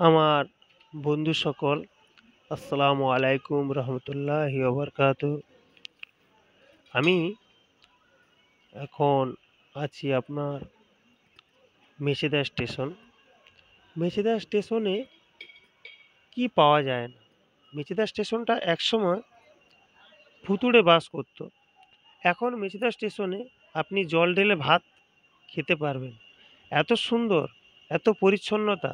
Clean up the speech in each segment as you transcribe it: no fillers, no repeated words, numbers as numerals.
আমার বন্ধু সকল, আসসালামু আলাইকুম রহমতুল্লাহি ওয়া বারাকাতুহু। আমি এখন আছি আপনার মেচেদা স্টেশন। মেচেদা স্টেশনে কি পাওয়া যায় না। মেচেদা স্টেশনটা একসময় ভুতুড়ে বাস করত। এখন মেচেদা স্টেশনে আপনি জল ঢেলে ভাত খেতে পারবেন। এত সুন্দর, এত পরিচ্ছন্নতা,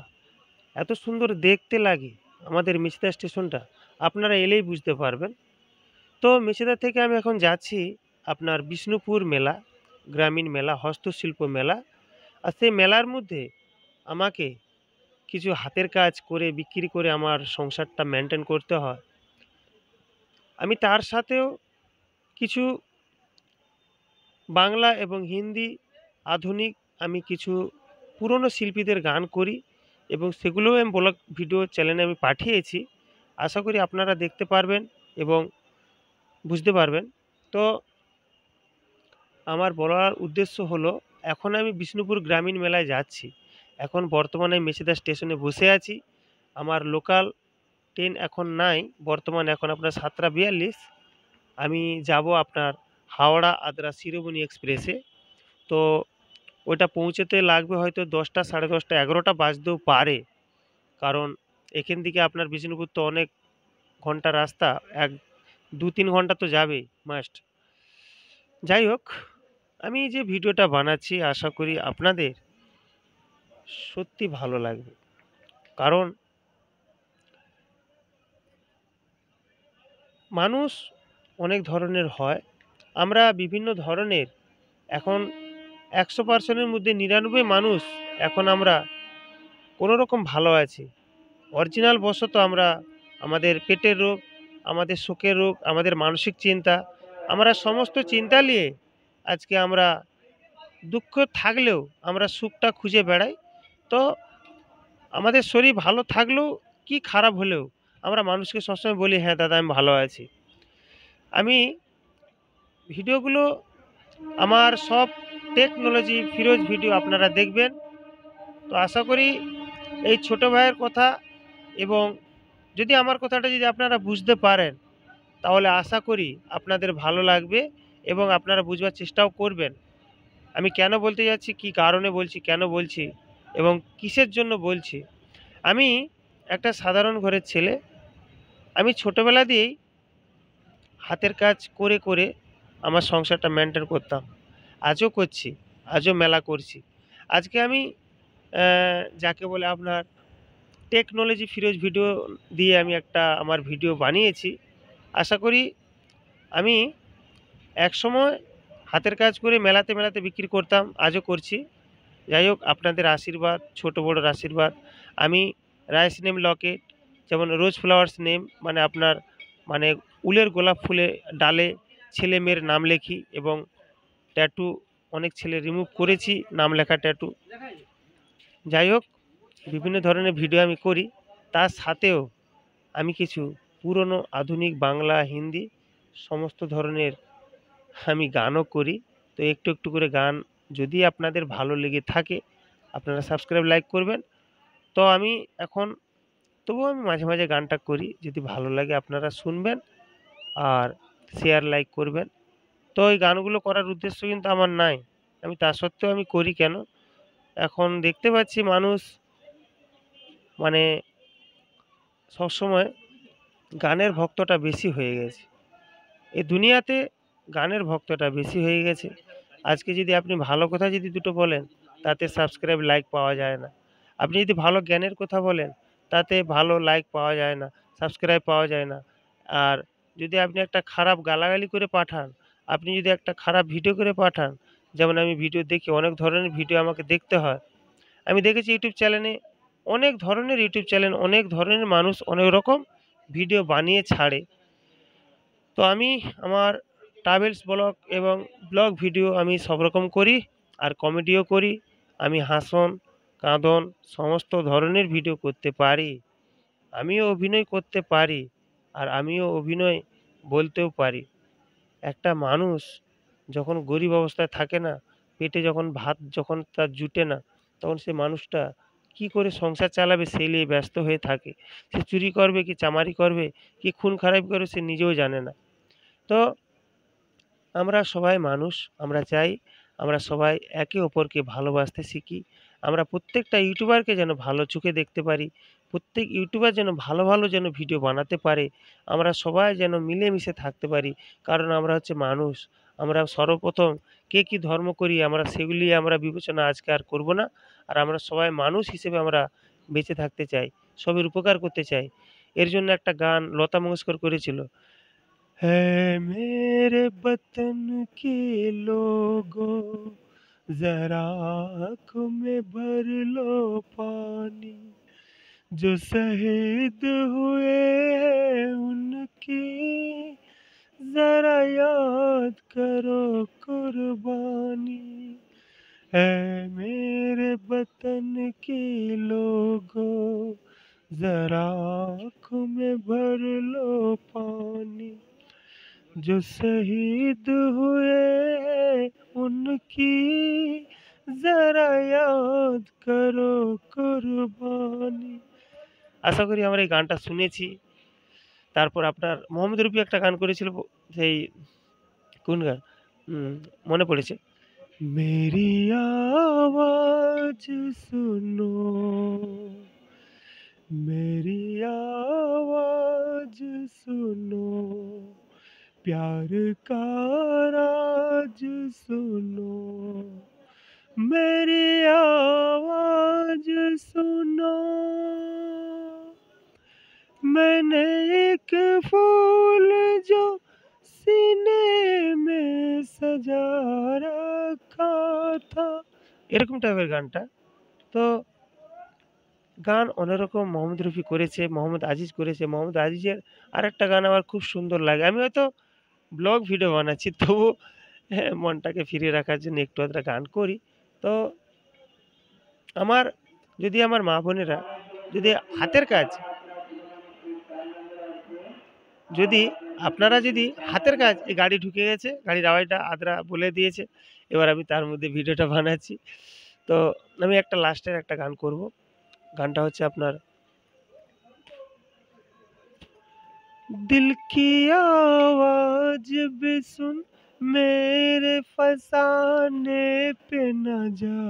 এত সুন্দর দেখতে লাগে আমাদের মেচেদা স্টেশনটা, আপনারা এলেই বুঝতে পারবেন। তো মেচেদা থেকে আমি এখন যাচ্ছি আপনার বিষ্ণুপুর মেলা, গ্রামীণ মেলা, হস্তশিল্প মেলা। আর সেই মেলার মধ্যে আমাকে কিছু হাতের কাজ করে বিক্রি করে আমার সংসারটা মেনটেন করতে হয়। আমি তার সাথেও কিছু বাংলা এবং হিন্দি আধুনিক আমি কিছু পুরনো শিল্পীদের গান করি এবং সেগুলোও আমি ব্লগ ভিডিও চ্যানেলে আমি পাঠিয়েছি। আশা করি আপনারা দেখতে পারবেন এবং বুঝতে পারবেন। তো আমার বলার উদ্দেশ্য হলো, এখন আমি বিষ্ণুপুর গ্রামীণ মেলায় যাচ্ছি। এখন বর্তমানে মেচেদা স্টেশনে বসে আছি। আমার লোকাল ট্রেন এখন নাই, বর্তমানে এখন আপনার 7টা 42। আমি যাব আপনার হাওড়া আদ্রা শিরোমণি এক্সপ্রেসে। তো ওইটা পৌঁছতে লাগবে হয়তো 10টা, সাড়ে 10টা, 11টা বাজতেও পারে। কারণ এখান থেকে আপনার বিষ্ণুপুর তো অনেক ঘন্টা রাস্তা, 1, 2, 3 ঘন্টা তো যাবেই মাস্ট। যাই হোক, আমি যে ভিডিওটা বানাচ্ছি আশা করি আপনাদের সত্যি ভালো লাগবে। কারণ মানুষ অনেক ধরনের হয়। আমরা বিভিন্ন ধরনের এখন 100%-এর মধ্যে 99 মানুষ এখন আমরা কোনো রকম ভালো আছি। অরিজিনাল বশত আমরা আমাদের পেটের রোগ, আমাদের শোকের রোগ, আমাদের মানসিক চিন্তা, আমরা সমস্ত চিন্তা নিয়ে আজকে আমরা দুঃখ থাকলেও আমরা সুখটা খুঁজে বেড়াই। তো আমাদের শরীর ভালো থাকলেও কি খারাপ হলেও আমরা মানুষকে সবসময় বলি, হ্যাঁ দাদা আমি ভালো আছি। আমি ভিডিওগুলো আমার সব টেকনোলজি ফিরোজ ভিডিও আপনারা দেখবেন। তো আশা করি এই ছোট ভাইয়ের কথা এবং যদি আমার কথাটা যদি আপনারা বুঝতে পারেন, তাহলে আশা করি আপনাদের ভালো লাগবে এবং আপনারা বুঝবার চেষ্টাও করবেন। আমি কেন বলতে যাচ্ছি, কী কারণে বলছি, কেন বলছি এবং কিসের জন্য বলছি। আমি একটা সাধারণ ঘরের ছেলে। আমি ছোটোবেলা দিয়েই হাতের কাজ করে করে আমার সংসারটা মেনটেন করতাম। আজও করছি, আজও মেলা করছি। আজকে আমি যাকে বলে আপনার টেকনোলজি ফিরোজ ভিডিও দিয়ে আমি একটা আমার ভিডিও বানিয়েছি। আশা করি আমি একসময় হাতের কাজ করে মেলাতে মেলাতে বিক্রি করতাম, আজও করছি। যাই হোক, আপনাদের আশীর্বাদ, ছোট বড়োর আশীর্বাদ। আমি রাইস নেম লকেট, যেমন রোজ ফ্লাওয়ার্স নেম মানে আপনার মানে উলের গোলাপ ফুলে ডালে ছেলে মেয়ের নাম লেখি এবং ট্যাটু অনেক ছেলে রিমুভ করেছি, নাম লেখা ট্যাটু। যাই হোক, বিভিন্ন ধরনের ভিডিও আমি করি। তার সাথেও আমি কিছু পুরনো আধুনিক বাংলা হিন্দি সমস্ত ধরনের আমি গানও করি। তো একটু একটু করে গান যদি আপনাদের ভালো লেগে থাকে আপনারা সাবস্ক্রাইব লাইক করবেন। তো আমি এখন তবুও আমি মাঝে মাঝে গানটা করি, যদি ভালো লাগে আপনারা শুনবেন আর শেয়ার লাইক করবেন। তো এই গানগুলো করার উদ্দেশ্য কিন্তু আমার নাই, আমি তা সত্ত্বেও আমি করি কেন, এখন দেখতে পাচ্ছি মানুষ মানে সবসময় গানের ভক্তটা বেশি হয়ে গেছে। এই দুনিয়াতে গানের ভক্তটা বেশি হয়ে গেছে। আজকে যদি আপনি ভালো কথা যদি দুটো বলেন, তাতে সাবস্ক্রাইব লাইক পাওয়া যায় না। আপনি যদি ভালো জ্ঞানের কথা বলেন, তাতে ভালো লাইক পাওয়া যায় না, সাবস্ক্রাইব পাওয়া যায় না। আর যদি আপনি একটা খারাপ গালাগালি করে পাঠান, আপনি যদি একটা খারাপ ভিডিও করে পাঠান, যেমন আমি ভিডিও দেখি, অনেক ধরনের ভিডিও আমাকে দেখতে হয়। আমি দেখেছি ইউটিউব চ্যানেলে অনেক ধরনের ইউটিউব চ্যানেল, অনেক ধরনের মানুষ অনেক রকম ভিডিও বানিয়ে ছাড়ে। তো আমি আমার ট্রাভেলস ব্লগ এবং ব্লগ ভিডিও আমি সব রকম করি আর কমেডিও করি। আমি হাসন, কাঁদন সমস্ত ধরনের ভিডিও করতে পারি। আমিও অভিনয় করতে পারি আর আমিও অভিনয় বলতেও পারি। একটা মানুষ যখন গরিব অবস্থায় থাকে না, পেটে যখন ভাত যখন তার জুটে না, তখন সে মানুষটা কি করে সংসার চালাবে সেই নিয়ে ব্যস্ত হয়ে থাকে। সে চুরি করবে কি চামারি করবে কি খুন খারাপি করবে সে নিজেও জানে না। তো আমরা সবাই মানুষ। আমরা চাই আমরা সবাই একে অপরকে ভালোবাসতে শিখি। আমরা প্রত্যেকটা ইউটিউবারকে যেন ভালো চোখে দেখতে পারি। প্রত্যেক ইউটিউবার যেন ভালো, ভালো যেন ভিডিও বানাতে পারে। আমরা সবাই যেন মিলেমিশে থাকতে পারি। কারণ আমরা হচ্ছে মানুষ। আমরা সর্বপ্রথম কে কি ধর্ম করি আমরা সেগুলি আমরা বিবেচনা আজকে আর করব না। আর আমরা সবাই মানুষ হিসেবে আমরা বেঁচে থাকতে চাই। সবের উপকার করতে চাই। এর জন্য একটা গান লতা মঙ্গেশকর করেছিল। है मेरे वतन के लोगों जरा आँखों में भर लो पानी जो शहीद हुए हैं उनकी जरा याद करो कुर्बानी है मेरे वतन के लोगों जरा आँखों में भर लो पानी जो शहीद हुए हैं उनकी जरा याद करो कुर्बानी। আশা করি আমরা এই গানটা শুনেছি। তারপর আপনার মোহাম্মদ রফি একটা গান করেছিল সেই কোন গান? মনে পড়েছে। মেরি আওয়াজ শুনো, मेरी आवाज सुनो, प्यार का राज सुनो, मेरी आवाज सुनो। मैंने एक फूल जो सीने में सजा रखा था এরকম টাইপের গানটা। তো গান অন্যরকম মোহাম্মদ রফি করেছে, মোহাম্মদ আজিজ করেছে। মোহাম্মদ আজিজের আরেকটা গান আমার খুব সুন্দর লাগে। আমি হয়তো ব্লগ ভিডিও বানাচ্ছি তবু হ্যাঁ, মনটাকে ফিরিয়ে রাখার জন্য একটু আধটা গান করি। তো আমার যদি আমার মা বোনেরা যদি হাতের কাজ যদি আপনারা যদি হাতের কাজ এই গাড়ি ঢুকে গেছে, গাড়ির আওয়াজটা আদ্রা বলে দিয়েছে। এবার আমি তার মধ্যে ভিডিওটা বানাচ্ছি। তো আমি একটা লাস্টের একটা গান করব। গানটা হচ্ছে আপনার दिल की आवाज भी सुन मेरे फसाने पे न जा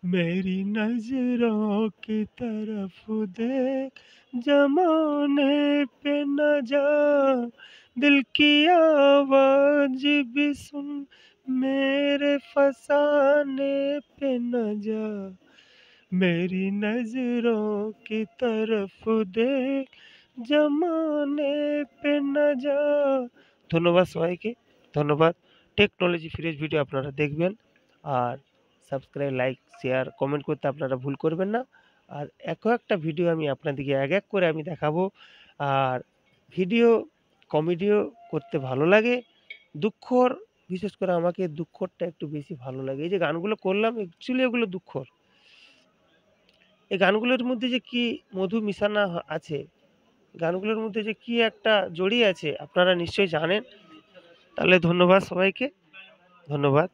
मेरी नजरों की तरफ देख जमाने पे न जा दिल की आवाज भी सुन मेरे फसाने पे न जा मेरी नजरों की तरफ देख জমানে পে না যা। ধন্যবাদ সবাইকে। ধন্যবাদ। টেকনোলজি ফ্রেশ ভিডিও আপনারা দেখবেন। আর সাবস্ক্রাইব, লাইক, শেয়ার, কমেন্ট করতে আপনারা ভুল করবেন না। আর একটা ভিডিও আমি আপনাদেরকে এক করে আমি দেখাবো। আর ভিডিও কমেডিও করতে ভালো লাগে। দুঃখর বিশেষ করে আমাকে দুঃখরটা একটু বেশি ভালো লাগে। এই যে গানগুলো করলাম অ্যাকচুয়ালি এগুলো দুঃখর। এই গানগুলোর মধ্যে যে কি মধু মিশানো আছে গানগুলোর মধ্যে যে কি একটা জড়িয়ে আছে আপনারা নিশ্চয়ই জানেন। তাহলে ধন্যবাদ সবাইকে। ধন্যবাদ।